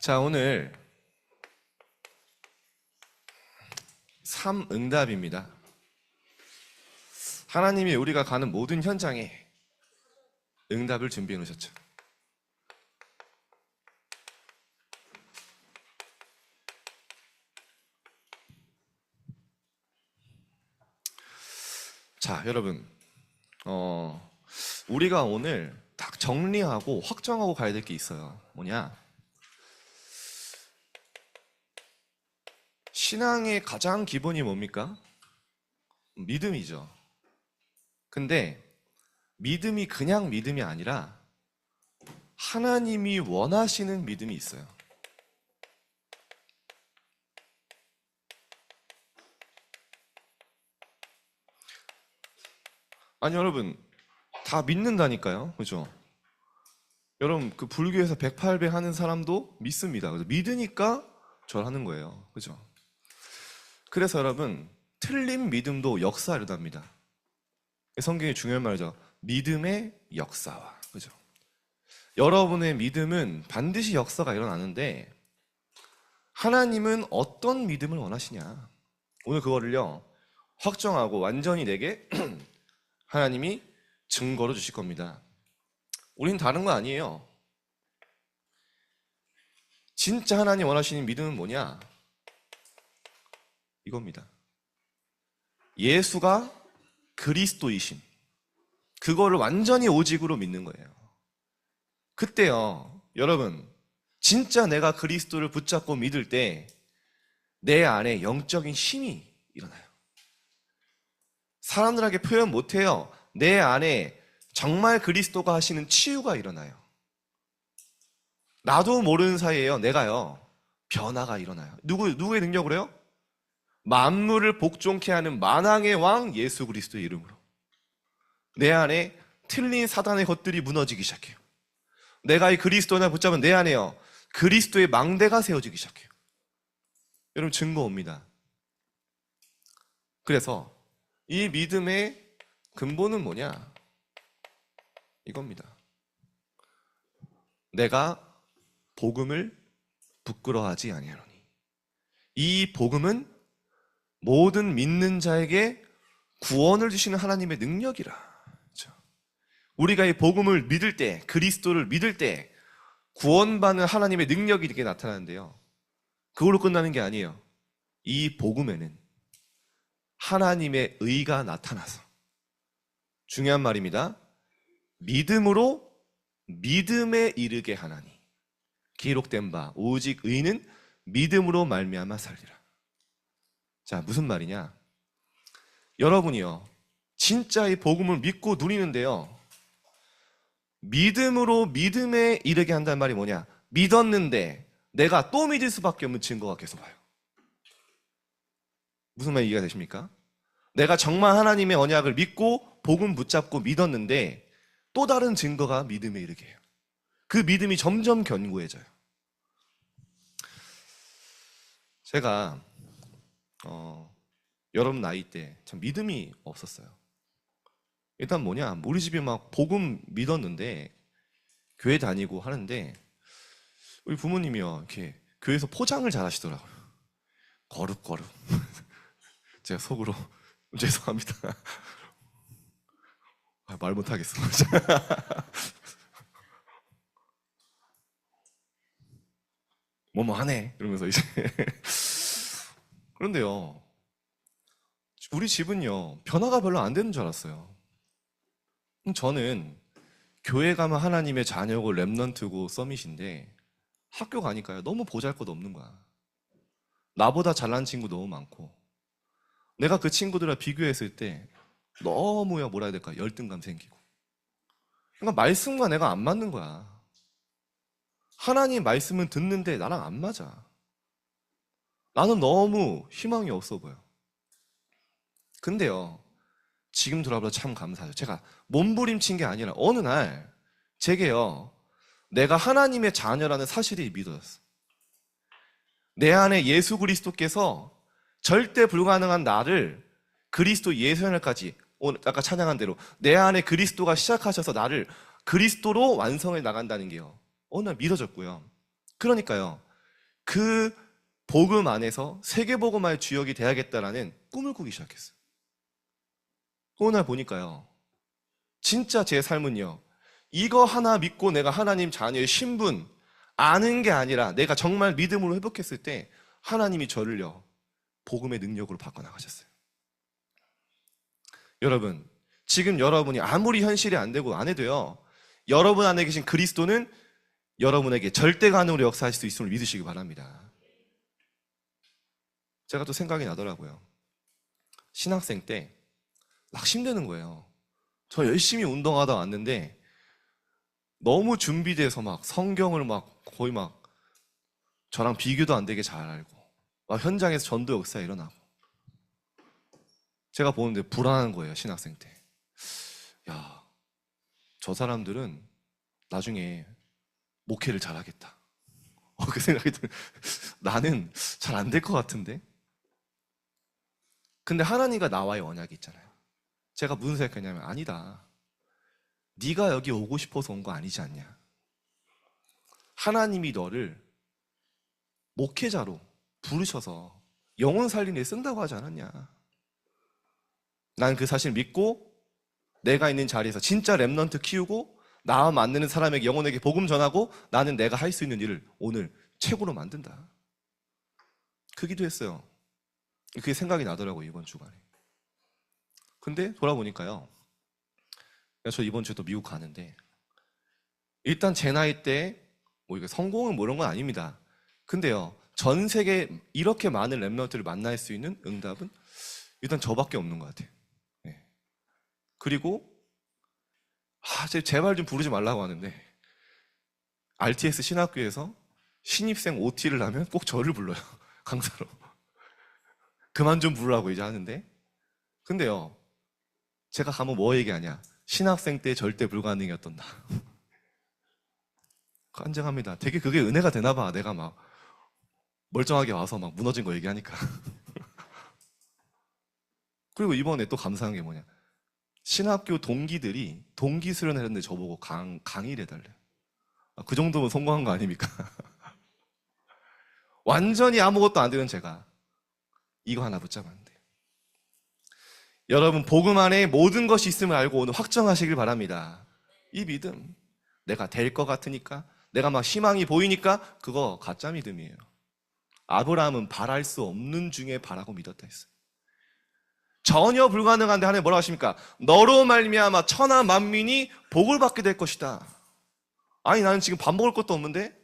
자, 오늘 3응답입니다. 하나님이 우리가 가는 모든 현장에 응답을 준비해 놓으셨죠. 자, 여러분, 우리가 오늘 딱 정리하고 확정하고 가야 될 게 있어요. 뭐냐? 신앙의 가장 기본이 뭡니까? 믿음이죠. 근데 믿음이 그냥 믿음이 아니라 하나님이 원하시는 믿음이 있어요. 아니, 여러분, 다 믿는다니까요. 그죠? 여러분, 그 불교에서 108배 하는 사람도 믿습니다. 그래서 믿으니까 절하는 거예요. 그죠? 그래서 여러분, 틀린 믿음도 역사 일어납니다. 성경이 중요한 말이죠. 믿음의 역사와. 그죠? 여러분의 믿음은 반드시 역사가 일어나는데 하나님은 어떤 믿음을 원하시냐? 오늘 그거를요, 확정하고 완전히 내게 하나님이 증거로 주실 겁니다. 우린 다른 거 아니에요. 진짜 하나님 원하시는 믿음은 뭐냐? 이겁니다. 예수가 그리스도이심. 그거를 완전히 오직으로 믿는 거예요. 그때요, 여러분, 진짜 내가 그리스도를 붙잡고 믿을 때 내 안에 영적인 힘이 일어나요. 사람들에게 표현 못해요. 내 안에 정말 그리스도가 하시는 치유가 일어나요. 나도 모르는 사이에요, 내가요, 변화가 일어나요. 누구의 능력으로요? 만물을 복종케 하는 만왕의 왕 예수 그리스도의 이름으로 내 안에 틀린 사단의 것들이 무너지기 시작해요. 내가 이 그리스도나 붙잡은 내 안에요, 그리스도의 망대가 세워지기 시작해요. 여러분, 증거 옵니다. 그래서 이 믿음의 근본은 뭐냐? 이겁니다. 내가 복음을 부끄러워하지 아니하노니. 이 복음은 모든 믿는 자에게 구원을 주시는 하나님의 능력이라. 그렇죠? 우리가 이 복음을 믿을 때, 그리스도를 믿을 때 구원받는 하나님의 능력이 이렇게 나타나는데요, 그걸로 끝나는 게 아니에요. 이 복음에는 하나님의 의가 나타나서, 중요한 말입니다, 믿음으로 믿음에 이르게 하나니 기록된 바 오직 의는 믿음으로 말미암아 살리라. 자, 무슨 말이냐? 여러분이요, 진짜 이 복음을 믿고 누리는데요, 믿음으로 믿음에 이르게 한다는 말이 뭐냐? 믿었는데 내가 또 믿을 수밖에 없는 증거가 계속 와요. 무슨 말 이해가 되십니까? 내가 정말 하나님의 언약을 믿고 복음 붙잡고 믿었는데 또 다른 증거가 믿음에 이르게 해요. 그 믿음이 점점 견고해져요. 제가 여러분 나이 때 참 믿음이 없었어요. 일단 뭐냐, 우리 집이 막 복음 믿었는데 교회 다니고 하는데 우리 부모님이요, 이렇게 교회에서 포장을 잘 하시더라고요. 거룩거룩. 제가 속으로 죄송합니다. 말 못하겠어. 뭐뭐 하네 이러면서 이제 그런데요, 우리 집은요, 변화가 별로 안 되는 줄 알았어요. 저는 교회 가면 하나님의 자녀고 렘넌트고 서밋인데 학교 가니까요, 너무 보잘것 없는 거야. 나보다 잘난 친구 너무 많고, 내가 그 친구들과 비교했을 때 너무야, 뭐라 해야 될까, 열등감 생기고. 그러니까 말씀과 내가 안 맞는 거야. 하나님 말씀은 듣는데 나랑 안 맞아. 나는 너무 희망이 없어 보여. 근데요, 지금 돌아보면 참 감사하죠. 제가 몸부림친 게 아니라 어느 날 제게요, 내가 하나님의 자녀라는 사실이 믿어졌어. 내 안에 예수 그리스도께서 절대 불가능한 나를 그리스도 예수연을까지, 오늘 아까 찬양한 대로 내 안에 그리스도가 시작하셔서 나를 그리스도로 완성해 나간다는 게요, 어느 날 믿어졌고요. 그러니까요, 그 복음 안에서 세계복음화의 주역이 돼야겠다라는 꿈을 꾸기 시작했어요. 어느 날 보니까요, 진짜 제 삶은요, 이거 하나 믿고 내가 하나님 자녀의 신분 아는 게 아니라 내가 정말 믿음으로 회복했을 때 하나님이 저를요, 복음의 능력으로 바꿔나가셨어요. 여러분, 지금 여러분이 아무리 현실이 안 되고 안 해도요, 여러분 안에 계신 그리스도는 여러분에게 절대 가능으로 역사하실 수 있음을 믿으시기 바랍니다. 제가 또 생각이 나더라고요. 신학생 때 낙심되는 거예요. 저 열심히 운동하다 왔는데 너무 준비돼서 막 성경을 막 거의 막 저랑 비교도 안 되게 잘 알고 막 현장에서 전도 역사 일어나고 제가 보는데 불안한 거예요. 신학생 때. 야, 저 사람들은 나중에 목회를 잘하겠다. 그 생각이 들어요. 나는 잘 안 될 것 같은데. 근데 하나님과 나와의 언약이 있잖아요. 제가 무슨 생각했냐면 아니다. 네가 여기 오고 싶어서 온 거 아니지 않냐. 하나님이 너를 목회자로 부르셔서 영혼 살리는 데 쓴다고 하지 않았냐. 난 그 사실 믿고 내가 있는 자리에서 진짜 렘넌트 키우고 나와 맞는 사람에게 영혼에게 복음 전하고 나는 내가 할 수 있는 일을 오늘 최고로 만든다. 그 기도했어요. 그게 생각이 나더라고요, 이번 주간에. 근데 돌아보니까요, 저 이번 주에 또 미국 가는데 일단 제 나이 때 뭐 이게 성공은 뭐 이런 건 아닙니다. 근데요, 전 세계 이렇게 많은 렘넌트를 만날 수 있는 응답은 일단 저밖에 없는 것 같아요. 네. 그리고 제발 좀 부르지 말라고 하는데 RTS 신학교에서 신입생 OT를 하면 꼭 저를 불러요. 강사로. 그만 좀 부르라고 이제 하는데. 근데요, 제가 가면 뭐 얘기하냐. 신학생 때 절대 불가능이었던 나. 간증합니다. 되게 그게 은혜가 되나 봐. 내가 막 멀쩡하게 와서 막 무너진 거 얘기하니까. 그리고 이번에 또 감사한 게 뭐냐. 신학교 동기들이 동기 수련회했는데 저보고 강의를 해달래요. 그 정도면 성공한 거 아닙니까? 완전히 아무것도 안 되는 제가 이거 하나 붙잡았는데. 여러분, 복음 안에 모든 것이 있음을 알고 오늘 확정하시길 바랍니다. 이 믿음, 내가 될 것 같으니까, 내가 막 희망이 보이니까 그거 가짜 믿음이에요. 아브라함은 바랄 수 없는 중에 바라고 믿었다 했어요. 전혀 불가능한데 하나님 뭐라고 하십니까? 너로 말미암아 천하 만민이 복을 받게 될 것이다. 아니, 나는 지금 밥 먹을 것도 없는데,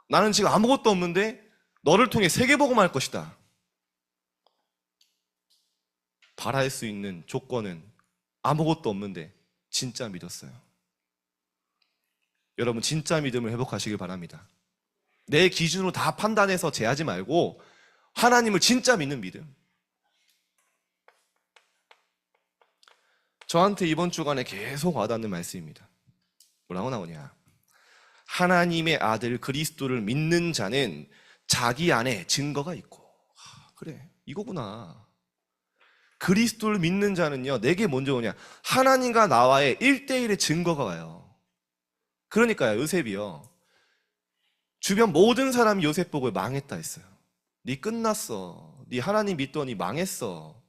나는 지금 아무것도 없는데 너를 통해 세계복음할 것이다. 바랄 수 있는 조건은 아무것도 없는데 진짜 믿었어요. 여러분, 진짜 믿음을 회복하시길 바랍니다. 내 기준으로 다 판단해서 제하지 말고 하나님을 진짜 믿는 믿음. 저한테 이번 주간에 계속 와닿는 말씀입니다. 뭐라고 나오냐. 하나님의 아들 그리스도를 믿는 자는 자기 안에 증거가 있고. 그래, 이거구나. 그리스도를 믿는 자는요, 내게 먼저 오냐. 하나님과 나와의 1대1의 증거가 와요. 그러니까요, 요셉이요, 주변 모든 사람이 요셉 보고 망했다 했어요. 네 끝났어. 네 하나님 믿더니 망했어.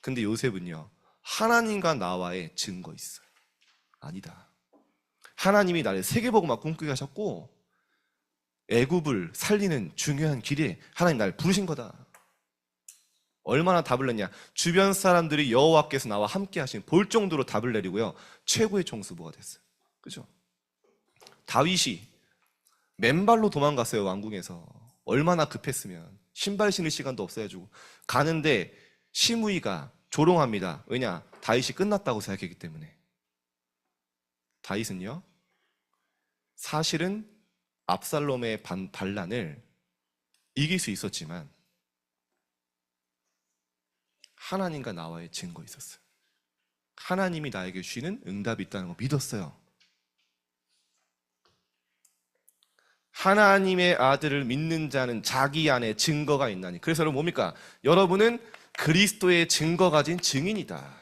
근데 요셉은요, 하나님과 나와의 증거 있어요. 아니다. 하나님이 나를 세계복음화 꿈꾸게 하셨고 애굽을 살리는 중요한 길에 하나님 나를 부르신 거다. 얼마나 답을 냈냐. 주변 사람들이 여호와께서 나와 함께 하신 볼 정도로 답을 내리고요, 최고의 총수부가 됐어요. 그죠? 다윗이 맨발로 도망갔어요. 왕궁에서. 얼마나 급했으면. 신발 신을 시간도 없어가지고 가는데 시므이가 조롱합니다. 왜냐? 다윗이 끝났다고 생각했기 때문에. 다윗은요, 사실은 압살롬의 반란을 이길 수 있었지만 하나님과 나와의 증거 있었어요. 하나님이 나에게 주시는 응답이 있다는 거 믿었어요. 하나님의 아들을 믿는 자는 자기 안에 증거가 있나니. 그래서 여러분 뭡니까? 여러분은 그리스도의 증거 가진 증인이다.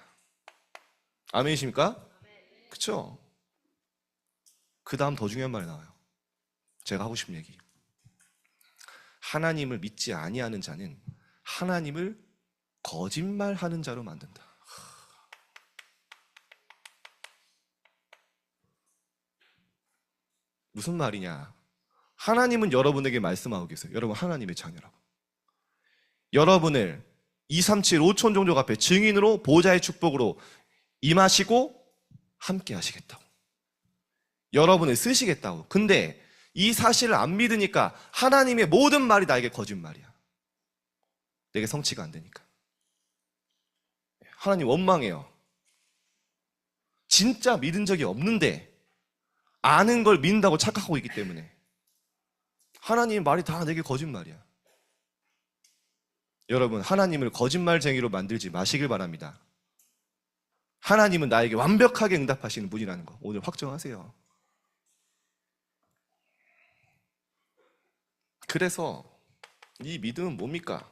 아멘이십니까? 그쵸? 그 다음 더 중요한 말이 나와요. 제가 하고 싶은 얘기. 하나님을 믿지 아니하는 자는 하나님을 거짓말하는 자로 만든다. 무슨 말이냐? 하나님은 여러분에게 말씀하고 계세요. 여러분 하나님의 자녀라고. 여러분을 237 5천 종족 앞에 증인으로 보좌의 축복으로 임하시고 함께 하시겠다고. 여러분을 쓰시겠다고. 근데 이 사실을 안 믿으니까 하나님의 모든 말이 나에게 거짓말이야. 내게 성취가 안 되니까. 하나님 원망해요. 진짜 믿은 적이 없는데 아는 걸 믿는다고 착각하고 있기 때문에 하나님의 말이 다 내게 거짓말이야. 여러분, 하나님을 거짓말쟁이로 만들지 마시길 바랍니다. 하나님은 나에게 완벽하게 응답하시는 분이라는 거 오늘 확정하세요. 그래서 이 믿음은 뭡니까?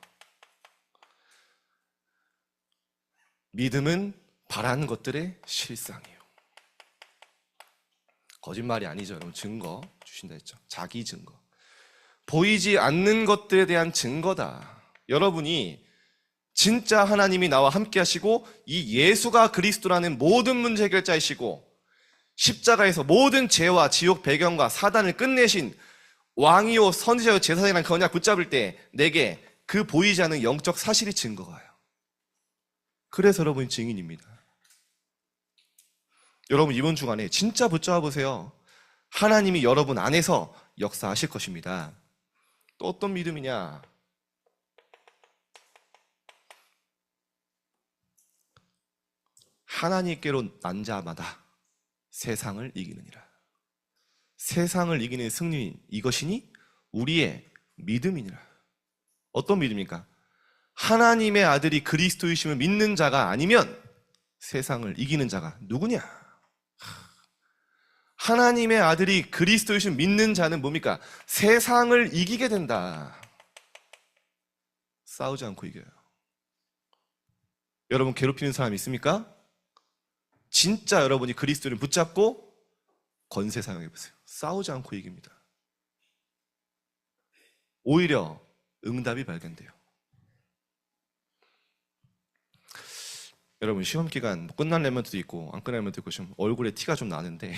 믿음은 바라는 것들의 실상이에요. 거짓말이 아니죠. 여러분, 증거 주신다 했죠. 자기 증거. 보이지 않는 것들에 대한 증거다. 여러분이 진짜 하나님이 나와 함께 하시고 이 예수가 그리스도라는 모든 문제 해결자이시고 십자가에서 모든 죄와 지옥 배경과 사단을 끝내신 왕이요 선지자요 제사장이라는 그 언약 붙잡을 때 내게 그 보이지 않는 영적 사실이 증거가 와요. 그래서 여러분이 증인입니다. 여러분 이번 주간에 진짜 붙잡아 보세요. 하나님이 여러분 안에서 역사하실 것입니다. 또 어떤 믿음이냐? 하나님께로 난 자마다 세상을 이기느니라. 세상을 이기는 승리인 이것이니 우리의 믿음이니라. 어떤 믿음입니까? 하나님의 아들이 그리스도이심을 믿는 자가 아니면 세상을 이기는 자가 누구냐? 하나님의 아들이 그리스도이심을 믿는 자는 뭡니까? 세상을 이기게 된다. 싸우지 않고 이겨요. 여러분 괴롭히는 사람 있습니까? 진짜 여러분이 그리스도를 붙잡고 권세 사용해보세요. 싸우지 않고 이깁니다. 오히려 응답이 발견돼요. 여러분 시험기간 끝난 랩런트도 있고 안 끝난 랩런트도 있고 좀 얼굴에 티가 좀 나는데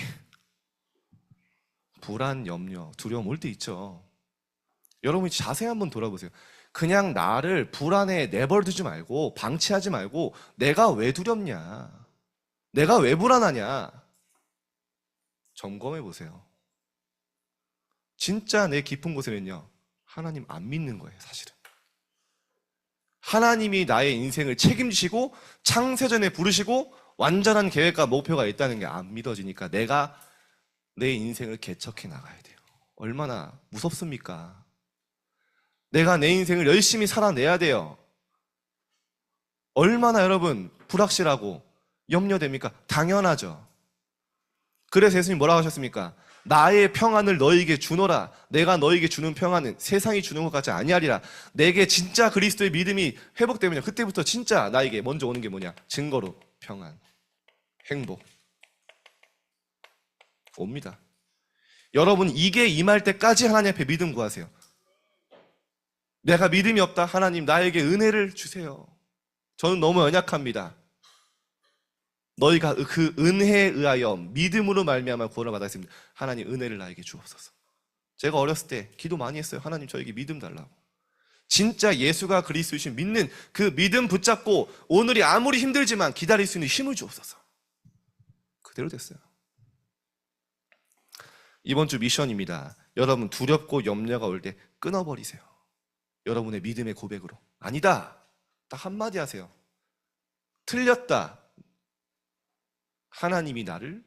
불안, 염려, 두려움 올 때 있죠. 여러분이 자세히 한번 돌아보세요. 그냥 나를 불안에 내버려두지 말고 방치하지 말고 내가 왜 두렵냐? 내가 왜 불안하냐? 점검해 보세요. 진짜 내 깊은 곳에는요, 하나님 안 믿는 거예요, 사실은. 하나님이 나의 인생을 책임지시고 창세전에 부르시고 완전한 계획과 목표가 있다는 게 안 믿어지니까 내가 내 인생을 개척해 나가야 돼요. 얼마나 무섭습니까? 내가 내 인생을 열심히 살아내야 돼요. 얼마나 여러분 불확실하고 염려됩니까? 당연하죠. 그래서 예수님이 뭐라고 하셨습니까? 나의 평안을 너희에게 주노라. 내가 너희에게 주는 평안은 세상이 주는 것 같지 아니하리라. 내게 진짜 그리스도의 믿음이 회복되면 그때부터 진짜 나에게 먼저 오는 게 뭐냐? 증거로 평안, 행복 옵니다. 여러분 이게 임할 때까지 하나님 앞에 믿음 구하세요. 내가 믿음이 없다. 하나님 나에게 은혜를 주세요. 저는 너무 연약합니다. 너희가 그 은혜에 의하여 믿음으로 말미암아 구원을 받았습니다. 하나님 은혜를 나에게 주옵소서. 제가 어렸을 때 기도 많이 했어요. 하나님 저에게 믿음 달라고. 진짜 예수가 그리스도이신 믿는 그 믿음 붙잡고 오늘이 아무리 힘들지만 기다릴 수 있는 힘을 주옵소서. 그대로 됐어요. 이번 주 미션입니다. 여러분 두렵고 염려가 올 때 끊어버리세요. 여러분의 믿음의 고백으로. 아니다. 딱 한마디 하세요. 틀렸다. 하나님이 나를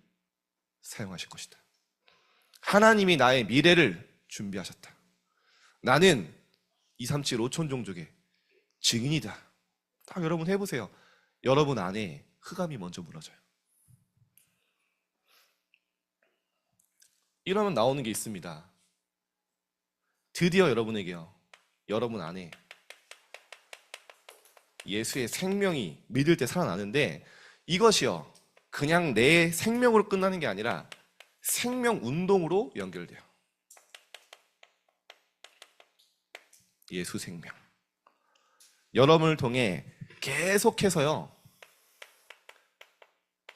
사용하실 것이다. 하나님이 나의 미래를 준비하셨다. 나는 237 5천 종족의 증인이다. 딱 여러분 해보세요. 여러분 안에 흑암이 먼저 무너져요. 이러면 나오는 게 있습니다. 드디어 여러분에게요. 여러분 안에 예수의 생명이 믿을 때 살아나는데 이것이요. 그냥 내 생명으로 끝나는 게 아니라 생명 운동으로 연결돼요. 예수 생명. 여러분을 통해 계속해서요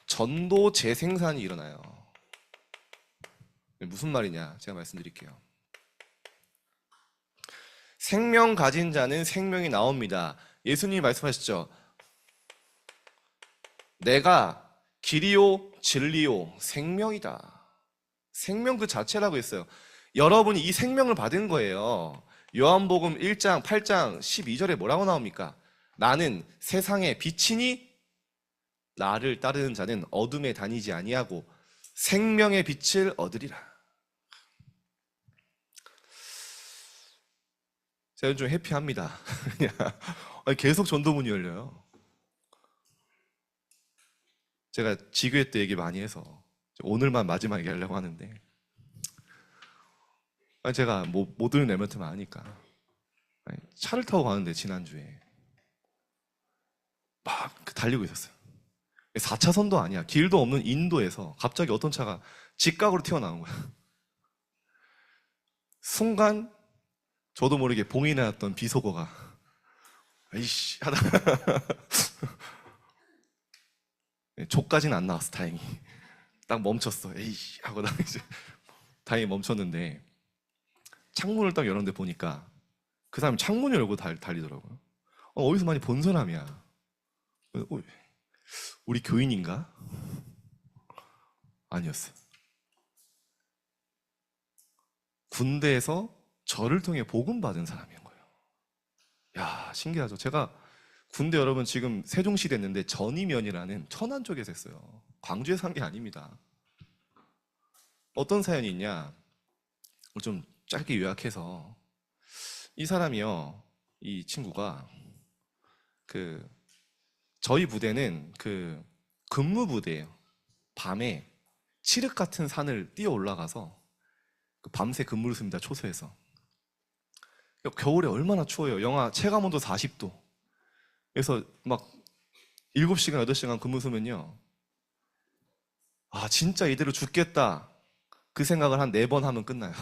전도 재생산이 일어나요. 무슨 말이냐 제가 말씀드릴게요. 생명 가진 자는 생명이 나옵니다. 예수님이 말씀하셨죠. 내가 길이요 진리요 생명이다. 생명 그 자체라고 했어요. 여러분이 이 생명을 받은 거예요. 요한복음 1장 8장 12절에 뭐라고 나옵니까? 나는 세상의 빛이니 나를 따르는 자는 어둠에 다니지 아니하고 생명의 빛을 얻으리라. 제가 좀 해피합니다. 계속 전도문이 열려요. 제가 지교회 때 얘기 많이 해서 오늘만 마지막 얘기하려고 하는데 제가 못 들은 랩런트만 아니까 차를 타고 가는데 지난주에 막 달리고 있었어요. 4차선도 아니야. 길도 없는 인도에서 갑자기 어떤 차가 직각으로 튀어나온 거야. 순간 저도 모르게 봉인해 놨던 비속어가 에이씨 하다가 족까지는 안 나왔어. 다행히 딱 멈췄어. 에이씨 하고 나 이제 다행히 멈췄는데 창문을 딱 열었는데 보니까 그 사람이 창문을 열고 달리더라고요. 어디서 많이 본 사람이야. 우리 교인인가? 아니었어요. 군대에서 저를 통해 복음 받은 사람인 거예요. 야, 신기하죠. 제가 군대 여러분 지금 세종시 됐는데 전이면이라는 천안 쪽에서 했어요. 광주에 산 게 아닙니다. 어떤 사연이 있냐? 좀 짧게 요약해서 이 사람이요, 이 친구가 저희 부대는 근무 부대예요. 밤에 칠흑 같은 산을 뛰어 올라가서 밤새 근무를 씁니다. 초소에서. 겨울에 얼마나 추워요. 영하 체감온도 40도. 그래서 막 7시간, 8시간 근무 쓰면요. 아, 진짜 이대로 죽겠다. 그 생각을 한 4번 하면 끝나요.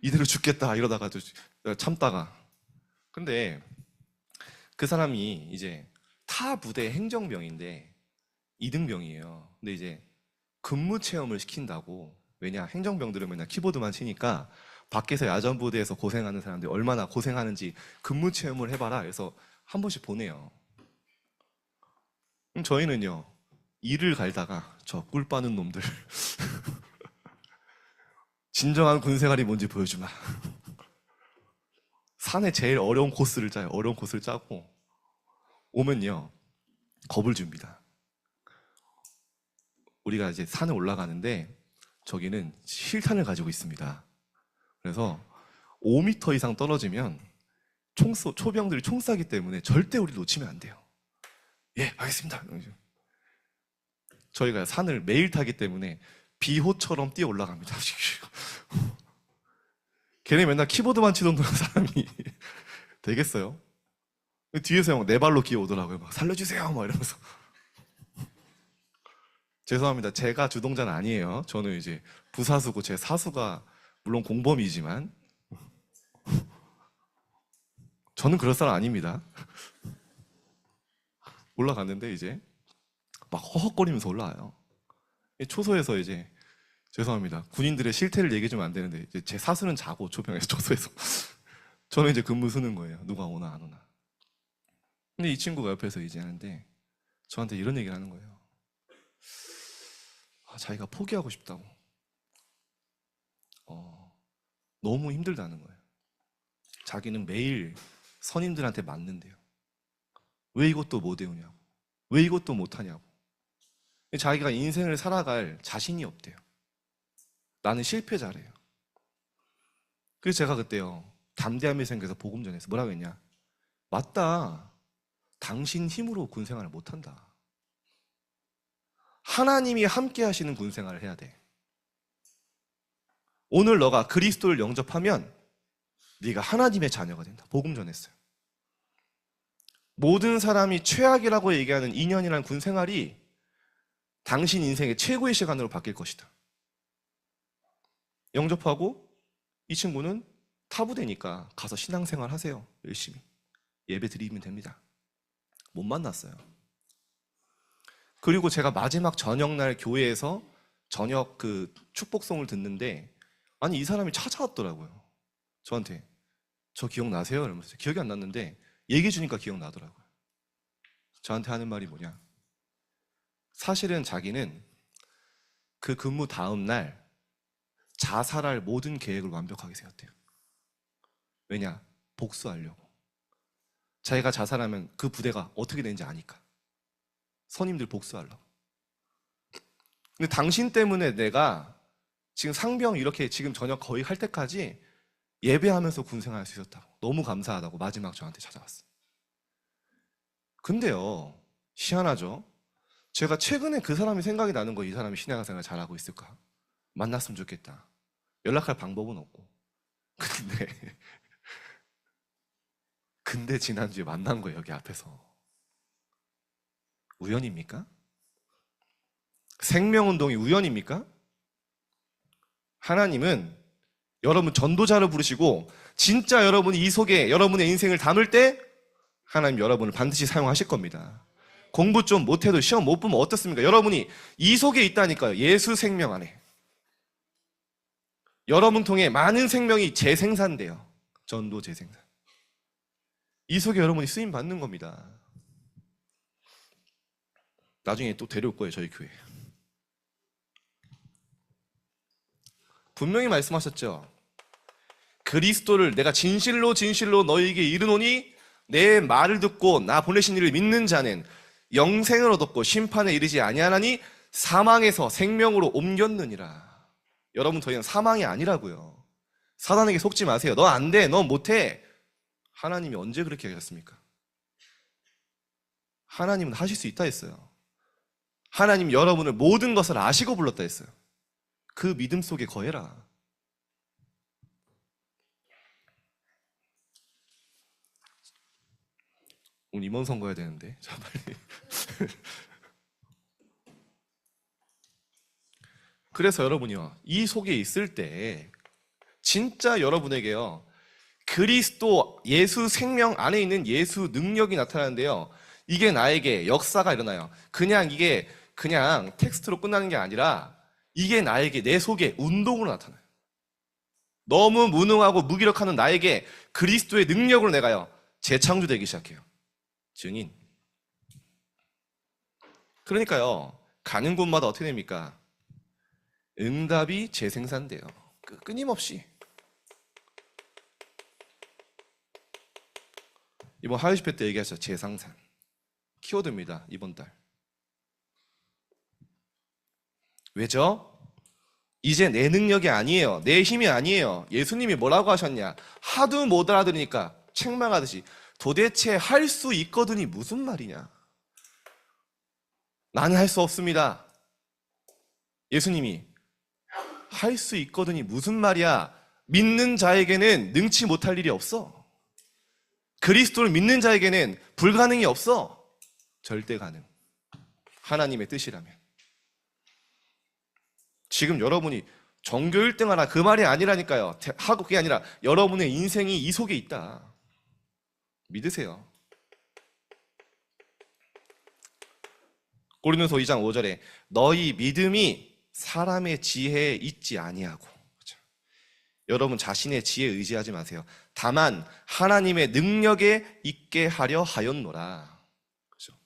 이대로 죽겠다 이러다가도 참다가. 근데 그 사람이 이제 타 부대 행정병인데 2등병이에요. 근데 이제 근무 체험을 시킨다고. 왜냐, 행정병들은 맨날 키보드만 치니까 밖에서 야전부대에서 고생하는 사람들이 얼마나 고생하는지 근무 체험을 해봐라. 그래서 한 번씩 보내요. 그럼 저희는요, 일을 갈다가 저 꿀 빠는 놈들 진정한 군생활이 뭔지 보여주마. 산에 제일 어려운 코스를 짜요. 어려운 코스를 짜고 오면요, 겁을 줍니다. 우리가 이제 산에 올라가는데 저기는 실탄을 가지고 있습니다. 그래서 5m 이상 떨어지면 초병들이 총 쏴기 때문에 절대 우리 놓치면 안 돼요. 예, 알겠습니다. 저희가 산을 매일 타기 때문에 비호처럼 뛰어 올라갑니다. 걔네 맨날 키보드만 치던 사람이 되겠어요? 뒤에서 형 4발로 기어오더라고요. 막 살려주세요 막 이러면서. 죄송합니다. 제가 주동자는 아니에요. 저는 이제 부사수고 제 사수가 물론 공범이지만 저는 그럴 사람 아닙니다. 올라갔는데 이제 막 허헉거리면서 올라와요. 초소에서 이제 죄송합니다. 군인들의 실태를 얘기해 주면 안 되는데 이제 제 사수는 자고 초병에서 초소에서 저는 이제 근무 쓰는 거예요. 누가 오나 안 오나. 근데 이 친구가 옆에서 이제 하는데 저한테 이런 얘기를 하는 거예요. 자기가 포기하고 싶다고. 너무 힘들다는 거예요. 자기는 매일 선임들한테 맞는데요. 왜 이것도 못 외우냐고. 왜 이것도 못하냐고. 자기가 인생을 살아갈 자신이 없대요. 나는 실패자래요. 그래서 제가 그때요, 담대함이 생겨서 복음 전해서 뭐라고 했냐. 맞다. 당신 힘으로 군생활을 못한다. 하나님이 함께 하시는 군생활을 해야 돼. 오늘 너가 그리스도를 영접하면 네가 하나님의 자녀가 된다. 복음 전했어요. 모든 사람이 최악이라고 얘기하는 2년이라는 군생활이 당신 인생의 최고의 시간으로 바뀔 것이다. 영접하고 이 친구는 타부되니까 가서 신앙생활 하세요. 열심히. 예배 드리면 됩니다. 못 만났어요. 그리고 제가 마지막 저녁날 교회에서 저녁 그 축복송을 듣는데, 아니 이 사람이 찾아왔더라고요. 저한테. 저 기억나세요? 이러면서. 기억이 안 났는데 얘기해 주니까 기억나더라고요. 저한테 하는 말이 뭐냐, 사실은 자기는 그 근무 다음 날 자살할 모든 계획을 완벽하게 세웠대요. 왜냐? 복수하려고. 자기가 자살하면 그 부대가 어떻게 되는지 아니까. 선임들 복수하려고. 근데 당신 때문에 내가 지금 상병 이렇게 지금 저녁 거의 할 때까지 예배하면서 군생활할 수 있었다고. 너무 감사하다고 마지막 저한테 찾아왔어. 근데요, 희한하죠? 제가 최근에 그 사람이 생각이 나는 거, 이 사람이 신앙생활 잘하고 있을까? 만났으면 좋겠다. 연락할 방법은 없고. 근데 지난주에 만난 거예요, 여기 앞에서. 우연입니까? 생명운동이 우연입니까? 하나님은 여러분 전도자를 부르시고 진짜 여러분이 이 속에 여러분의 인생을 담을 때 하나님 여러분을 반드시 사용하실 겁니다. 공부 좀 못해도 시험 못 보면 어떻습니까? 여러분이 이 속에 있다니까요. 예수 생명 안에. 여러분 통해 많은 생명이 재생산돼요. 전도 재생산. 이 속에 여러분이 쓰임 받는 겁니다. 나중에 또 데려올 거예요, 저희 교회. 분명히 말씀하셨죠. 그리스도를 내가 진실로 너희에게 이르노니 내 말을 듣고 나 보내신 이를 믿는 자는 영생을 얻었고 심판에 이르지 아니하나니 사망에서 생명으로 옮겼느니라. 여러분 더 이상 사망이 아니라고요. 사단에게 속지 마세요. 너 안 돼, 너 못해. 하나님이 언제 그렇게 하셨습니까? 하나님은 하실 수 있다 했어요. 하나님 여러분을 모든 것을 아시고 불렀다 했어요. 그 믿음 속에 거해라. 오늘 임원 선거해야 되는데. 자, 빨리. 그래서 여러분이요, 이 속에 있을 때 진짜 여러분에게요, 그리스도 예수 생명 안에 있는 예수 능력이 나타나는데요, 이게 나에게 역사가 일어나요. 이게 그냥 텍스트로 끝나는 게 아니라 이게 나에게 내 속에 운동으로 나타나요. 너무 무능하고 무기력한 나에게 그리스도의 능력으로 내가요, 재창조되기 시작해요. 증인. 그러니까요, 가는 곳마다 어떻게 됩니까? 응답이 재생산돼요. 끊임없이. 이번 하위 집회 때 얘기하셨죠. 재상산. 키워드입니다, 이번 달. 왜죠? 이제 내 능력이 아니에요. 내 힘이 아니에요. 예수님이 뭐라고 하셨냐? 하도 못 알아들으니까 책망하듯이 도대체 할 수 있거든이 무슨 말이냐? 나는 할 수 없습니다. 예수님이 할 수 있거든이 무슨 말이야? 믿는 자에게는 능치 못할 일이 없어. 그리스도를 믿는 자에게는 불가능이 없어. 절대 가능. 하나님의 뜻이라면. 지금 여러분이 전교 1등 하라 그 말이 아니라니까요. 하고 그게 아니라 여러분의 인생이 이 속에 있다. 믿으세요. 고린도서 2장 5절에 너희 믿음이 사람의 지혜에 있지 아니하고. 그렇죠? 여러분 자신의 지혜에 의지하지 마세요. 다만 하나님의 능력에 있게 하려 하였노라. 그렇죠?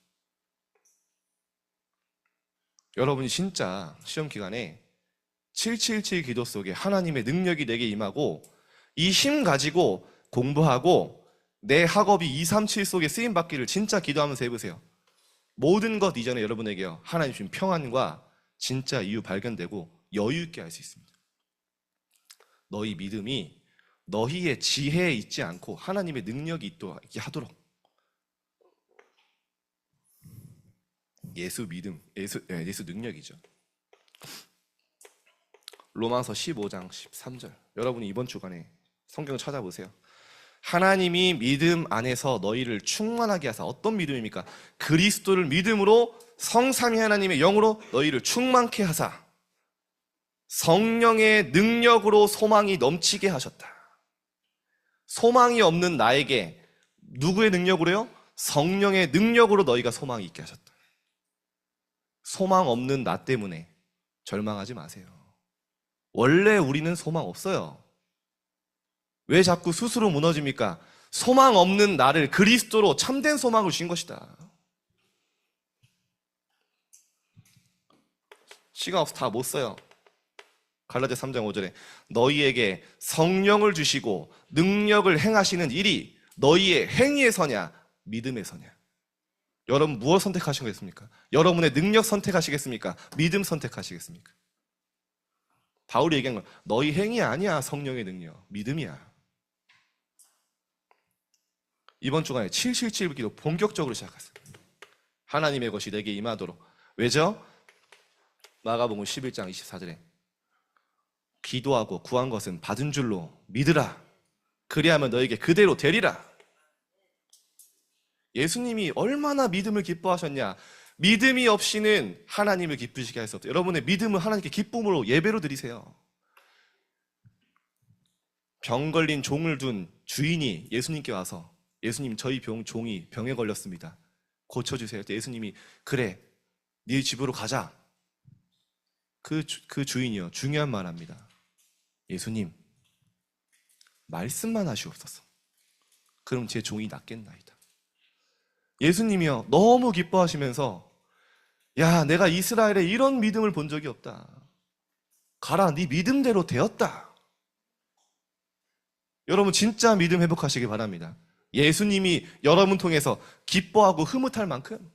여러분이 진짜 시험 기간에 777 기도 속에 하나님의 능력이 내게 임하고 이 힘 가지고 공부하고 내 학업이 237 속에 쓰임받기를 진짜 기도하면서 해보세요. 모든 것 이전에 여러분에게요, 하나님 주신 평안과 진짜 이유 발견되고 여유 있게 할 수 있습니다. 너희 믿음이 너희의 지혜에 있지 않고 하나님의 능력이 있게 하도록. 예수 믿음, 예수 능력이죠. 로마서 15장 13절. 여러분이 이번 주간에 성경 찾아보세요. 하나님이 믿음 안에서 너희를 충만하게 하사. 어떤 믿음입니까? 그리스도를 믿음으로 성삼위 하나님의 영으로 너희를 충만케 하사 성령의 능력으로 소망이 넘치게 하셨다. 소망이 없는 나에게 누구의 능력으로요? 성령의 능력으로 너희가 소망이 있게 하셨다. 소망 없는 나 때문에 절망하지 마세요. 원래 우리는 소망 없어요. 왜 자꾸 스스로 무너집니까? 소망 없는 나를 그리스도로 참된 소망을 주신 것이다. 시간 없어 다 못 써요. 갈라디아 3장 5절에 너희에게 성령을 주시고 능력을 행하시는 일이 너희의 행위의 서냐 믿음의 서냐. 여러분 무엇 선택하시겠습니까? 여러분의 능력 선택하시겠습니까? 믿음 선택하시겠습니까? 바울이 얘기한 건 너희 행위 아니야. 성령의 능력 믿음이야. 이번 주간에 777 기도 본격적으로 시작했어요. 하나님의 것이 내게 임하도록. 왜죠? 마가복음 11장 24절에 기도하고 구한 것은 받은 줄로 믿으라. 그리하면 너에게 그대로 되리라. 예수님이 얼마나 믿음을 기뻐하셨냐. 믿음이 없이는 하나님을 기쁘시게 할 수 없다. 여러분의 믿음을 하나님께 기쁨으로 예배로 드리세요. 병 걸린 종을 둔 주인이 예수님께 와서 예수님 저희 종이 병에 걸렸습니다. 고쳐주세요. 예수님이 그래 네 집으로 가자. 그 주인이요 중요한 말 합니다. 예수님 말씀만 하시옵소서. 그럼 제 종이 낫겠나이다. 예수님이요 너무 기뻐하시면서 야 내가 이스라엘에 이런 믿음을 본 적이 없다. 가라 네 믿음대로 되었다. 여러분 진짜 믿음 회복하시기 바랍니다. 예수님이 여러분 통해서 기뻐하고 흐뭇할 만큼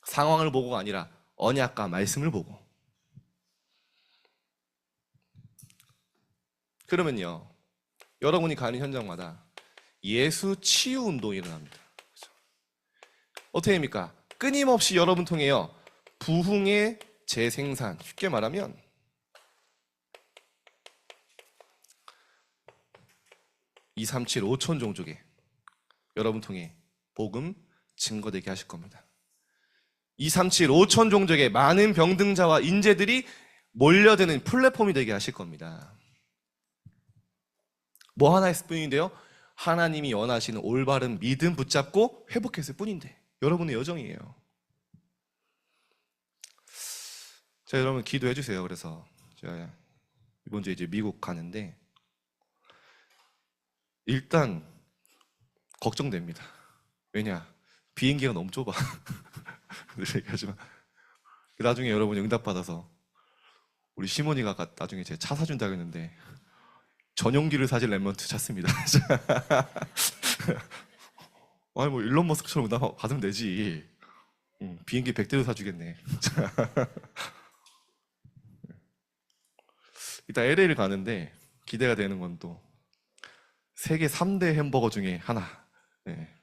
상황을 보고가 아니라 언약과 말씀을 보고. 그러면요 여러분이 가는 현장마다 예수 치유 운동이 일어납니다. 어떻게 됩니까? 끊임없이 여러분 통해요 부흥의 재생산. 쉽게 말하면 237 5천 종족에 여러분 통해 복음 증거되게 하실 겁니다. 237 5천 종족의 많은 병등자와 인재들이 몰려드는 플랫폼이 되게 하실 겁니다. 뭐 하나 했을 뿐인데요 하나님이 원하시는 올바른 믿음 붙잡고 회복했을 뿐인데 여러분의 여정이에요. 자 여러분 기도해 주세요. 그래서 제가 이번 주에 이제 미국 가는데 일단 걱정됩니다. 왜냐 비행기가 너무 좁아. 늘 얘기하지만 나중에 여러분이 응답받아서 우리 시몬이가 나중에 제 차 사준다고 했는데 전용기를 사실 랩런트 찾습니다. 아니 뭐 일론 머스크처럼 나 받으면 되지. 비행기 100대로 사주겠네. 이따 LA를 가는데 기대가 되는 건 또 세계 3대 햄버거 중에 하나. 네.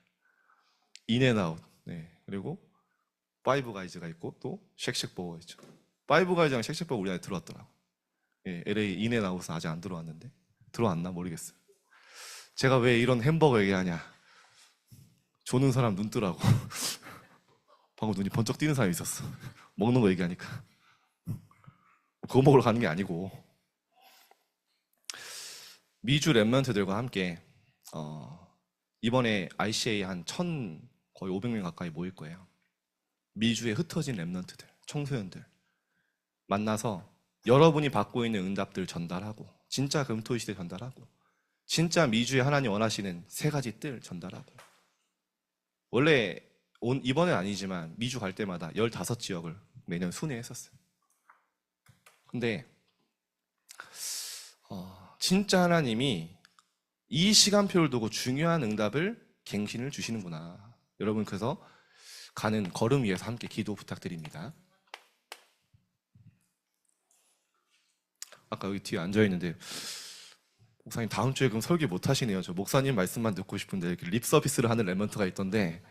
인앤아웃. 네. 그리고 파이브 가이즈가 있고 또 쉑쉑버거가 있죠. 파이브 가이즈랑 쉑쉑버거 우리나라에 들어왔더라고. 예, LA 인앤아웃은 아직 안 들어왔는데 들어왔나 모르겠어요. 제가 왜 이런 햄버거 얘기하냐? 조는 사람 눈 뜨라고. 방금 눈이 번쩍 뜨는 사람이 있었어. 먹는 거 얘기하니까. 그거 먹으러 가는 게 아니고 미주 랩런트들과 함께 이번에 ICA 한 1000 거의 500명 가까이 모일 거예요. 미주에 흩어진 랩런트들, 청소년들 만나서 여러분이 받고 있는 응답들 전달하고 진짜 금토일시대 전달하고 진짜 미주에 하나님 원하시는 3가지 뜰 전달하고. 원래 이번엔 아니지만 미주 갈 때마다 15지역을 매년 순회했었어요. 근데 진짜 하나님이 이 시간표를 두고 중요한 응답을 갱신을 주시는구나. 여러분 그래서 가는 걸음 위에서 함께 기도 부탁드립니다. 아까 여기 뒤에 앉아있는데 목사님 다음 주에 그럼 설교 못 하시네요. 저 목사님 말씀만 듣고 싶은데 이렇게 립 서비스를 하는 랩런트가 있던데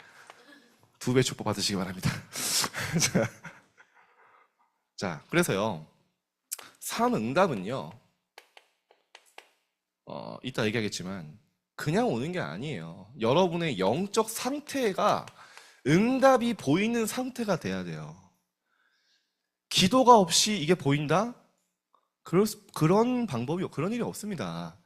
2배 축복 받으시기 바랍니다. 자, 그래서요 삶 응답은요 이따 얘기하겠지만 그냥 오는 게 아니에요. 여러분의 영적 상태가 응답이 보이는 상태가 돼야 돼요. 기도가 없이 이게 보인다? 그런 방법이 그런 일이 없습니다.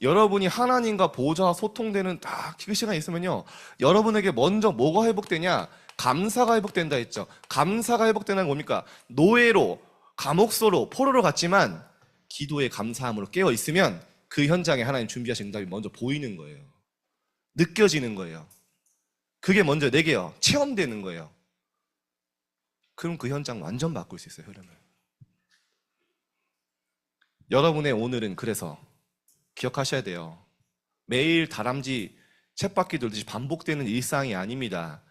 여러분이 하나님과 보좌와 소통되는 딱 그 시간이 있으면요, 여러분에게 먼저 뭐가 회복되냐? 감사가 회복된다 했죠. 감사가 회복되는 건 뭡니까? 노예로, 감옥소로, 포로로 갔지만 기도의 감사함으로 깨어 있으면 그 현장에 하나님 준비하신 응답이 먼저 보이는 거예요. 느껴지는 거예요. 그게 먼저 내게요, 체험되는 거예요. 그럼 그 현장 완전 바꿀 수 있어요, 흐름을. 여러분의 오늘은 그래서 기억하셔야 돼요. 매일 다람쥐 쳇바퀴 돌듯이 반복되는 일상이 아닙니다.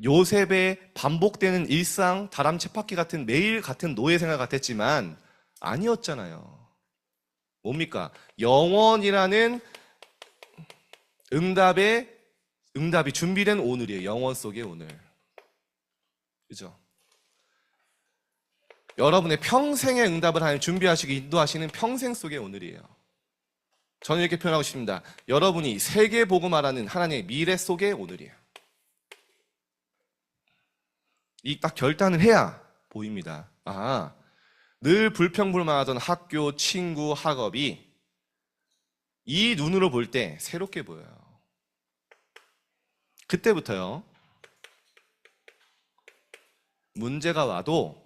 요셉의 반복되는 일상, 다람쥐 쳇바퀴 같은 매일 같은 노예 생활 같았지만 아니었잖아요. 뭡니까? 영원이라는 응답이 준비된 오늘이에요. 영원 속의 오늘. 그죠? 여러분의 평생의 응답을 하나님 준비하시기 인도하시는 평생 속의 오늘이에요. 저는 이렇게 표현하고 싶습니다. 여러분이 세계 보고 말하는 하나님의 미래 속의 오늘이에요. 이 딱 결단을 해야 보입니다. 아, 늘 불평불만하던 학교, 친구, 학업이 이 눈으로 볼 때 새롭게 보여요. 그때부터요, 문제가 와도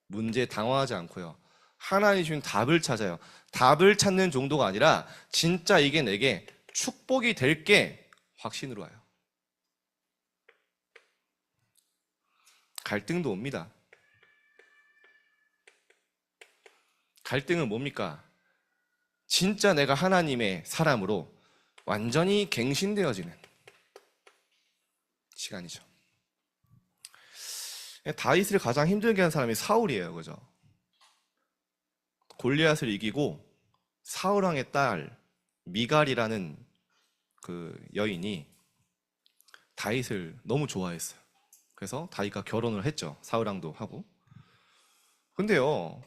문제에 당황하지 않고요, 하나님이 주신 답을 찾아요. 답을 찾는 정도가 아니라 진짜 이게 내게 축복이 될 게 확신으로 와요. 갈등도 옵니다. 갈등은 뭡니까? 진짜 내가 하나님의 사람으로 완전히 갱신되어지는 시간이죠. 다윗을 가장 힘들게 한 사람이 사울이에요. 그죠? 골리앗을 이기고 사울 왕의 딸 미갈이라는 그 여인이 다윗을 너무 좋아했어요. 그래서 다윗과 결혼을 했죠. 사울 왕도 하고. 근데요,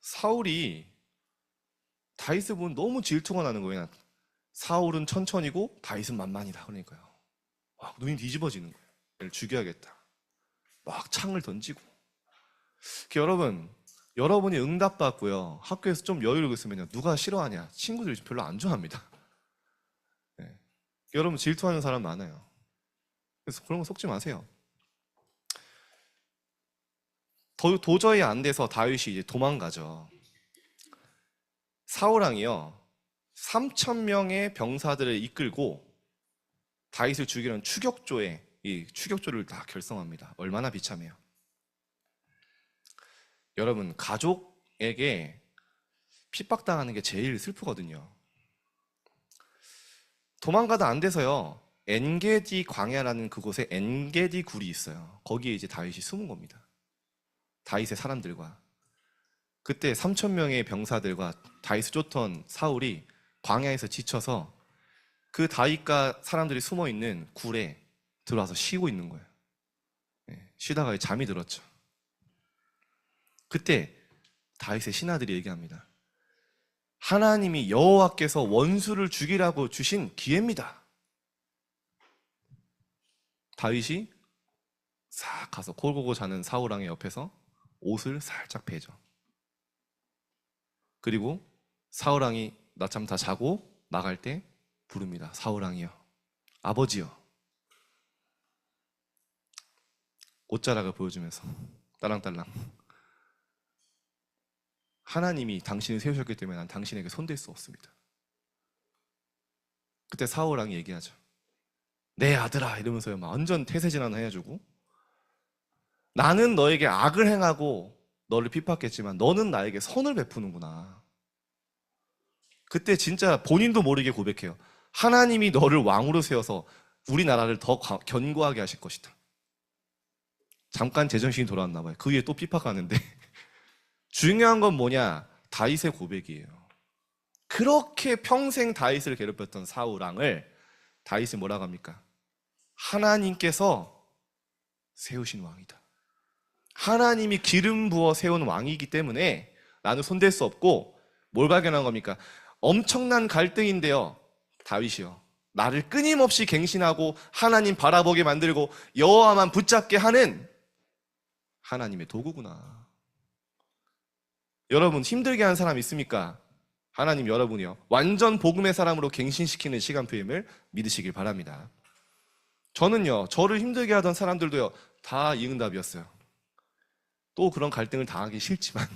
사울이 다윗을 보면 너무 질투가 나는 거예요. 사울은 천천히고 다윗은 만만이다. 그러니까요, 막 눈이 뒤집어지는 거예요. 얘를 죽여야겠다. 막 창을 던지고. 여러분, 여러분이 응답받고요, 학교에서 좀 여유를 있으면요, 누가 싫어하냐? 친구들이 별로 안 좋아합니다. 네. 여러분 질투하는 사람 많아요. 그래서 그런 거 속지 마세요. 도저히 안 돼서 다윗이 이제 도망가죠. 사울 왕이요, 3,000명의 병사들을 이끌고 다윗을 죽이려는 이 추격조를 다 결성합니다. 얼마나 비참해요. 여러분, 가족에게 핍박당하는 게 제일 슬프거든요. 도망가다 안 돼서요, 엔게디 광야라는 그곳에 엔게디 굴이 있어요. 거기에 이제 다윗이 숨은 겁니다. 다윗의 사람들과. 그때 3,000명의 병사들과 다윗을 쫓던 사울이 광야에서 지쳐서 그 다윗과 사람들이 숨어 있는 굴에 들어와서 쉬고 있는 거예요. 쉬다가 잠이 들었죠. 그때 다윗의 신하들이 얘기합니다. 하나님이 여호와께서 원수를 죽이라고 주신 기회입니다. 다윗이 싹 가서 골고고 자는 사울 왕의 옆에서 옷을 살짝 베죠. 그리고 사울 왕이 낮잠 다 자고 나갈 때 부릅니다. 사울 왕이요, 아버지요. 옷자락을 보여주면서 딸랑딸랑. 하나님이 당신을 세우셨기 때문에 난 당신에게 손댈 수 없습니다. 그때 사울 왕이 얘기하죠. 내 아들아, 이러면서요, 막 완전 태세진환을 해주고, 나는 너에게 악을 행하고 너를 핍박했지만 너는 나에게 선을 베푸는구나. 그때 진짜 본인도 모르게 고백해요. 하나님이 너를 왕으로 세워서 우리나라를 더 견고하게 하실 것이다. 잠깐 제정신이 돌아왔나 봐요. 그 위에 또 핍박하는데 중요한 건 뭐냐? 다윗의 고백이에요. 그렇게 평생 다윗을 괴롭혔던 사울 왕을 다윗이 뭐라고 합니까? 하나님께서 세우신 왕이다. 하나님이 기름 부어 세운 왕이기 때문에 나는 손댈 수 없고, 뭘 발견한 겁니까? 엄청난 갈등인데요, 다윗이요, 나를 끊임없이 갱신하고 하나님 바라보게 만들고 여호와만 붙잡게 하는 하나님의 도구구나. 여러분, 힘들게 하는 사람 있습니까? 하나님 여러분이요, 완전 복음의 사람으로 갱신시키는 시간표임을 믿으시길 바랍니다. 저는요, 저를 힘들게 하던 사람들도요, 다 이응답이었어요. 또 그런 갈등을 당하기 싫지만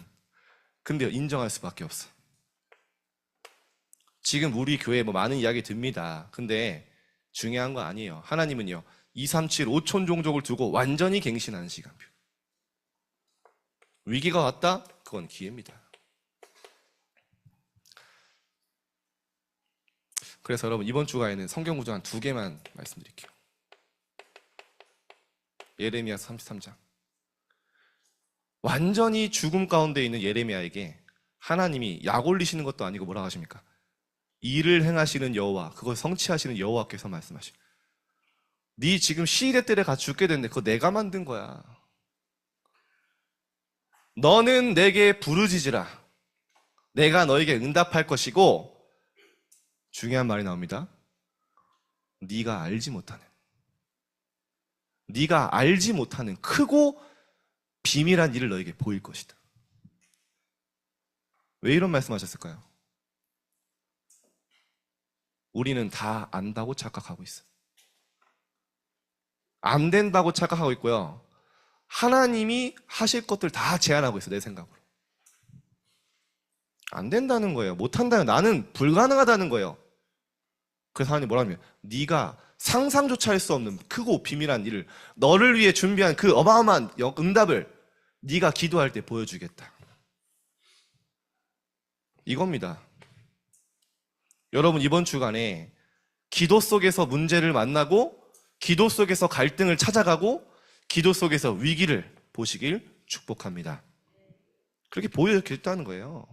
근데요, 인정할 수밖에 없어. 지금 우리 교회에 뭐 많은 이야기 듭니다. 근데 중요한 거 아니에요. 하나님은요, 237 5천 종족을 두고 완전히 갱신하는 시간표. 위기가 왔다? 그건 기회입니다. 그래서 여러분, 이번 주간에는 성경 구절 한 2개만 말씀드릴게요. 예레미야 33장. 완전히 죽음 가운데 있는 예레미야에게 하나님이 약 올리시는 것도 아니고 뭐라고 하십니까? 일을 행하시는 여호와, 그걸 성취하시는 여호와께서 말씀하시고, 네 지금 시일의 때를 가 죽게 됐는데 그거 내가 만든 거야. 너는 내게 부르짖으라. 내가 너에게 응답할 것이고, 중요한 말이 나옵니다. 네가 알지 못하는 크고 비밀한 일을 너에게 보일 것이다. 왜 이런 말씀하셨을까요? 우리는 다 안다고 착각하고 있어요. 안 된다고 착각하고 있고요, 하나님이 하실 것들 다 제한하고 있어요. 내 생각으로 안 된다는 거예요. 못한다는, 나는 불가능하다는 거예요. 그래서 하나님 뭐라 하면, 네가 상상조차 할 수 없는 크고 비밀한 일을, 너를 위해 준비한 그 어마어마한 응답을 네가 기도할 때 보여주겠다. 이겁니다. 여러분, 이번 주간에 기도 속에서 문제를 만나고, 기도 속에서 갈등을 찾아가고, 기도 속에서 위기를 보시길 축복합니다. 그렇게 보여주겠다는 거예요.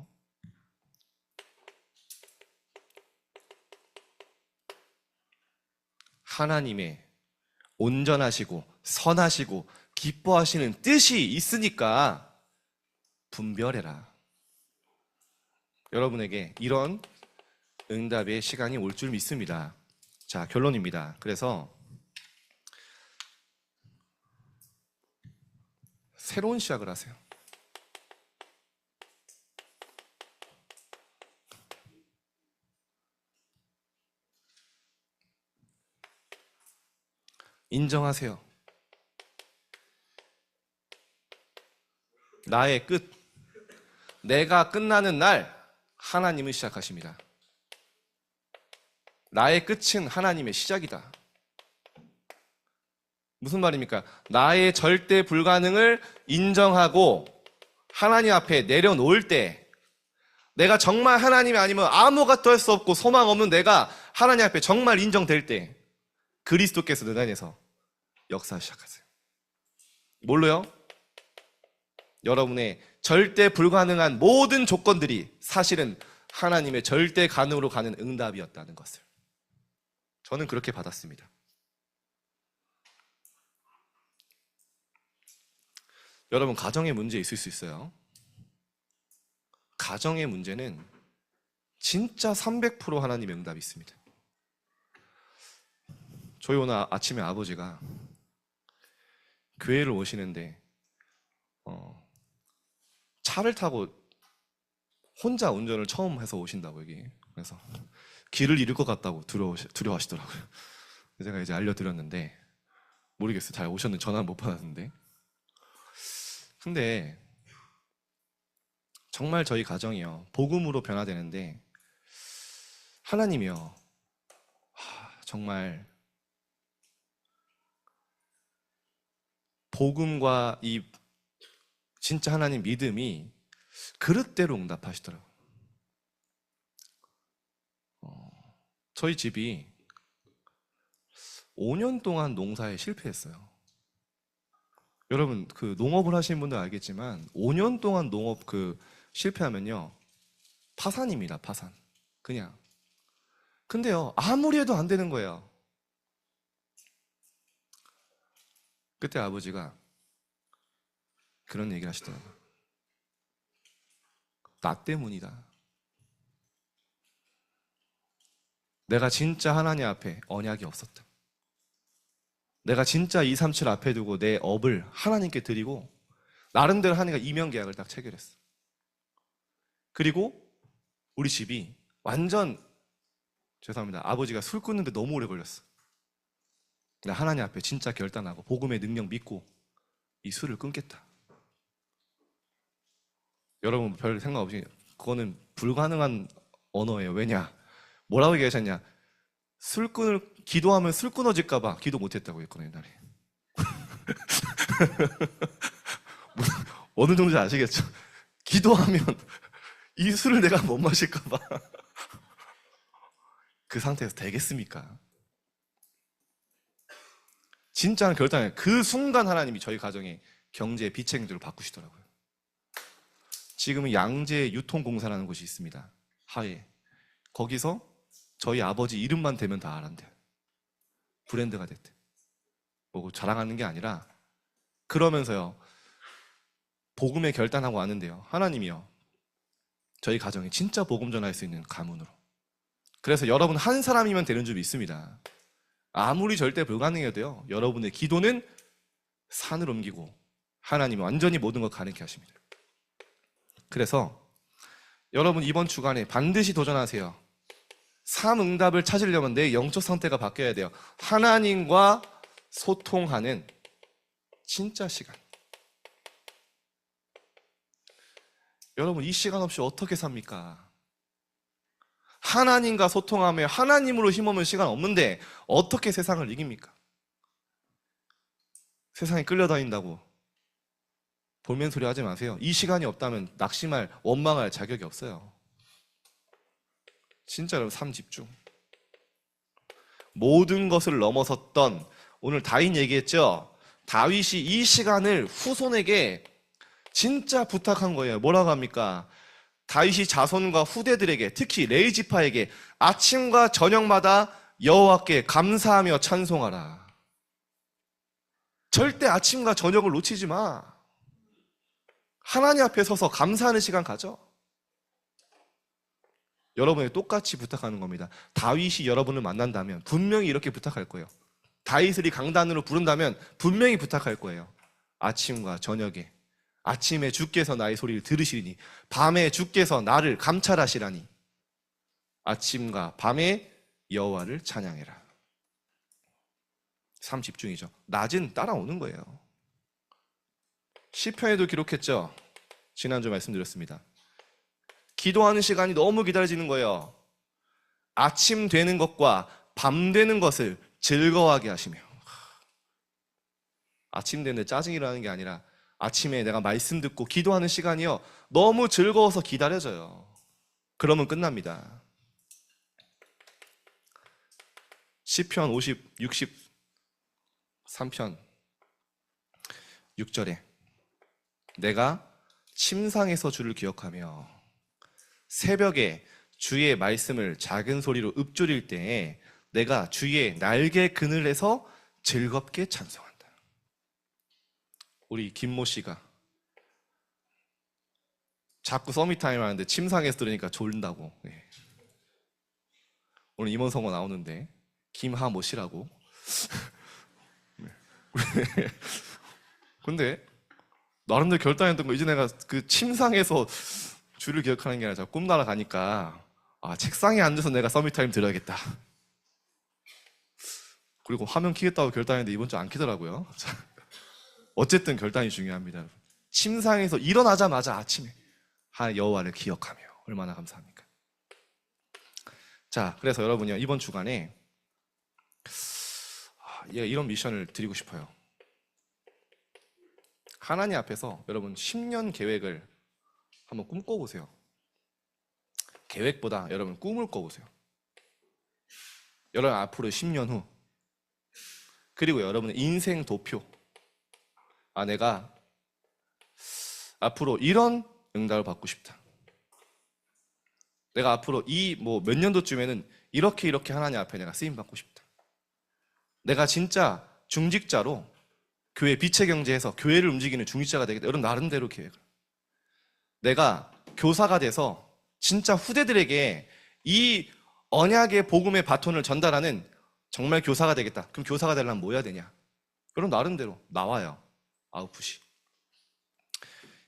하나님의 온전하시고 선하시고 기뻐하시는 뜻이 있으니까 분별해라. 여러분에게 이런 응답의 시간이 올 줄 믿습니다. 자, 결론입니다. 그래서 새로운 시작을 하세요. 인정하세요. 나의 끝, 내가 끝나는 날 하나님은 시작하십니다. 나의 끝은 하나님의 시작이다. 무슨 말입니까? 나의 절대 불가능을 인정하고 하나님 앞에 내려놓을 때, 내가 정말 하나님이 아니면 아무것도 할 수 없고 소망 없는 내가 하나님 앞에 정말 인정될 때, 그리스도께서 내 안에서 역사 시작하세요. 뭘로요? 여러분의 절대 불가능한 모든 조건들이 사실은 하나님의 절대 가능으로 가는 응답이었다는 것을 저는 그렇게 받았습니다. 여러분, 가정에 문제 있을 수 있어요. 가정의 문제는 진짜 300% 하나님의 응답이 있습니다. 저희 오늘 아침에 아버지가 교회를 오시는데 차를 타고 혼자 운전을 처음 해서 오신다고, 여기. 그래서 길을 잃을 것 같다고 두려워하시더라고요. 제가 이제 알려드렸는데, 모르겠어요. 잘 오셨는지 전화는 못 받았는데. 근데 정말 저희 가정이요, 복음으로 변화되는데 하나님이요, 정말 복음과 이 진짜 하나님 믿음이 그릇대로 응답하시더라고요. 저희 집이 5년 동안 농사에 실패했어요. 여러분, 그 농업을 하시는 분들 알겠지만 5년 동안 농업 실패하면요, 파산입니다. 파산. 그냥. 근데요, 아무리 해도 안 되는 거예요. 그때 아버지가 그런 얘기를 하시더라고요. 나 때문이다. 내가 진짜 하나님 앞에 언약이 없었다. 내가 진짜 237 앞에 두고 내 업을 하나님께 드리고 나름대로 하나님과 이면 계약을 딱 체결했어. 그리고 우리 집이 완전, 죄송합니다, 아버지가 술 끊는데 너무 오래 걸렸어. 나 하나님 앞에 진짜 결단하고 복음의 능력 믿고 이 술을 끊겠다. 여러분 별 생각 없이, 그거는 불가능한 언어예요. 왜냐? 뭐라고 얘기하셨냐? 기도하면 술 끊어질까봐 기도 못했다고 했거든요, 옛날에. 어느 정도인지 아시겠죠? 기도하면 이 술을 내가 못 마실까봐. 그 상태에서 되겠습니까? 진짜는 결단해요. 그 순간 하나님이 저희 가정의 경제 빛의 경제로 바꾸시더라고요. 지금은 양재 유통공사라는 곳이 있습니다. 하에. 거기서 저희 아버지 이름만 대면 다 알았대요. 브랜드가 됐대. 뭐 자랑하는 게 아니라, 그러면서요, 복음에 결단하고 왔는데요, 하나님이요, 저희 가정에 진짜 복음 전할 수 있는 가문으로. 그래서 여러분 한 사람이면 되는 줄 믿습니다. 아무리 절대 불가능해도요, 여러분의 기도는 산을 옮기고 하나님이 완전히 모든 걸 가능케 하십니다. 그래서 여러분 이번 주간에 반드시 도전하세요. 삶 응답을 찾으려면 내 영적 상태가 바뀌어야 돼요. 하나님과 소통하는 진짜 시간. 여러분 이 시간 없이 어떻게 삽니까? 하나님과 소통하며 하나님으로 힘없는 시간 없는데 어떻게 세상을 이깁니까? 세상에 끌려다닌다고 볼멘 소리 하지 마세요. 이 시간이 없다면 낙심할, 원망할 자격이 없어요. 진짜로 삶 집중. 모든 것을 넘어섰던, 오늘 다윗 얘기했죠? 다윗이 이 시간을 후손에게 진짜 부탁한 거예요. 뭐라고 합니까? 다윗이 자손과 후대들에게, 특히 레위 지파에게 아침과 저녁마다 여호와께 감사하며 찬송하라. 절대 아침과 저녁을 놓치지 마. 하나님 앞에 서서 감사하는 시간 가져. 여러분에게 똑같이 부탁하는 겁니다. 다윗이 여러분을 만난다면 분명히 이렇게 부탁할 거예요. 다윗을 이 강단으로 부른다면 분명히 부탁할 거예요. 아침과 저녁에, 아침에 주께서 나의 소리를 들으시리니 밤에 주께서 나를 감찰하시라니 아침과 밤에 여호와를 찬양해라. 삶 집중이죠. 낮은 따라오는 거예요. 시편에도 기록했죠. 지난주 말씀드렸습니다. 기도하는 시간이 너무 기다려지는 거예요. 아침 되는 것과 밤 되는 것을 즐거워하게 하시며. 아침 되는데 짜증이 나는 게 아니라 아침에 내가 말씀 듣고 기도하는 시간이요, 너무 즐거워서 기다려져요. 그러면 끝납니다. 시편 63편 6절에 내가 침상에서 주를 기억하며 새벽에 주의 말씀을 작은 소리로 읊조릴 때에 내가 주의 날개 그늘에서 즐겁게 찬송한다. 우리 김모 씨가 자꾸 서밋타임 하는데 침상에서 들으니까 졸린다고. 오늘 임원성어 나오는데 김하모 씨라고. 근데 나름대로 결단했던 거, 이제 내가 그 침상에서 주를 기억하는 게 아니라 꿈 날아가니까 책상에 앉아서 내가 서밋타임 들어야겠다. 그리고 화면 키겠다고 결단했는데 이번 주 안 키더라고요. 어쨌든 결단이 중요합니다. 침상에서 일어나자마자 아침에 여호와를 기억하며 얼마나 감사합니까? 자, 그래서 여러분이요, 이번 주간에 이런 미션을 드리고 싶어요. 하나님 앞에서 여러분 10년 계획을 한번 꿈꿔보세요. 계획보다 여러분 꿈을 꿔보세요. 여러분 앞으로 10년 후, 그리고 여러분의 인생 도표. 내가 앞으로 이런 응답을 받고 싶다. 내가 앞으로 몇 년도쯤에는 이렇게 하나님 앞에 내가 쓰임 받고 싶다. 내가 진짜 중직자로 교회 빛의 경제에서 교회를 움직이는 중직자가 되겠다. 여러분 나름대로 계획을. 내가 교사가 돼서 진짜 후대들에게 이 언약의 복음의 바톤을 전달하는 정말 교사가 되겠다. 그럼 교사가 되려면 뭐 해야 되냐? 여러분 나름대로 나와요. 아웃풋이.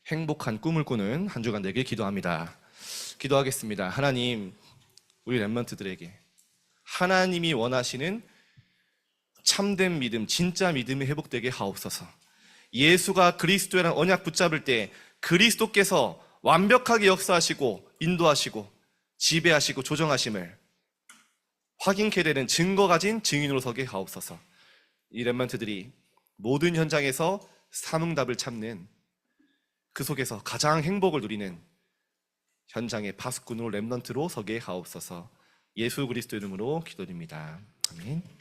행복한 꿈을 꾸는 한 주간 되길 기도합니다. 기도하겠습니다. 하나님, 우리 렘넌트들에게 하나님이 원하시는 참된 믿음, 진짜 믿음이 회복되게 하옵소서. 예수가 그리스도라는 언약 붙잡을 때 그리스도께서 완벽하게 역사하시고 인도하시고 지배하시고 조정하심을 확인케 되는 증거 가진 증인으로 서게 하옵소서. 이 렘넌트들이 모든 현장에서 사명답을 찾는, 그 속에서 가장 행복을 누리는 현장의 파수꾼으로 렘넌트로 서게 하옵소서. 예수 그리스도 이름으로 기도드립니다. 아멘.